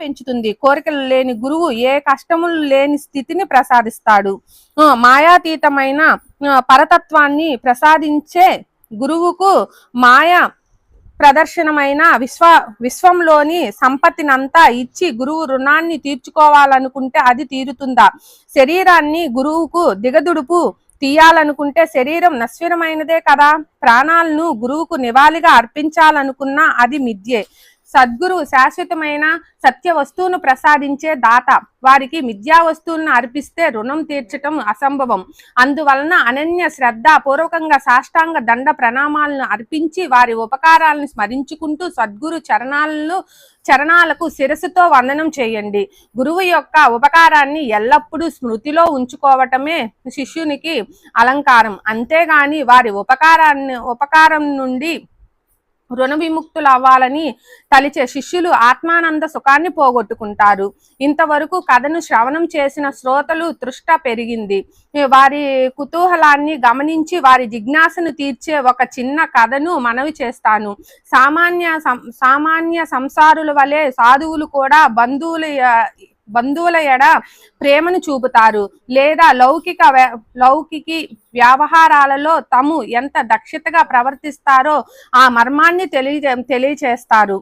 పెంచుతుంది. కోరికలు లేని గురువు ఏ కష్టములు లేని స్థితిని ప్రసాదిస్తాడు. మాయాతీతమైన పరతత్వాన్ని ప్రసాదించే గురువుకు మాయ ప్రదర్శనమైన విశ్వంలోని సంపత్తినంతా ఇచ్చి గురువు రుణాన్ని తీర్చుకోవాలనుకుంటే అది తీరుతుందా? శరీరాన్ని గురువుకు దిగదుడుపు తీయాలనుకుంటే శరీరం నశ్వరమైనదే కదా. ప్రాణాలను గురువుకు నివాళిగా అర్పించాలనుకున్నా అది మిథ్యే. సద్గురు శాశ్వతమైన సత్య వస్తువును ప్రసాదించే దాత. వారికి మిథ్యా వస్తువులను అర్పిస్తే రుణం తీర్చటం అసంభవం. అందువలన అనన్య శ్రద్ధ పూర్వకంగా సాష్టాంగ దండ ప్రణామాలను అర్పించి వారి ఉపకారాలను స్మరించుకుంటూ సద్గురు చరణాలకు శిరస్సుతో వందనం చేయండి. గురువు యొక్క ఉపకారాన్ని ఎల్లప్పుడూ స్మృతిలో ఉంచుకోవటమే శిష్యునికి అలంకారం. అంతేగాని వారి ఉపకారం నుండి రుణ విముక్తులు అవ్వాలని తలిచే శిష్యులు ఆత్మానంద సుఖాన్ని పోగొట్టుకుంటారు. ఇంతవరకు కథను శ్రవణం చేసిన శ్రోతలు తృష్ట పెరిగింది. వారి కుతూహలాన్ని గమనించి వారి జిజ్ఞాసను తీర్చే ఒక చిన్న కథను మనవి చేస్తాను. సామాన్య సంసారుల వలె సాధువులు కూడా బంధువుల ఎడ ప్రేమను చూపుతారు. లేదా లౌకికి వ్యవహారాలలో తాము ఎంత దక్షతగా ప్రవర్తిస్తారో ఆ మర్మాన్ని తెలియచేస్తారు.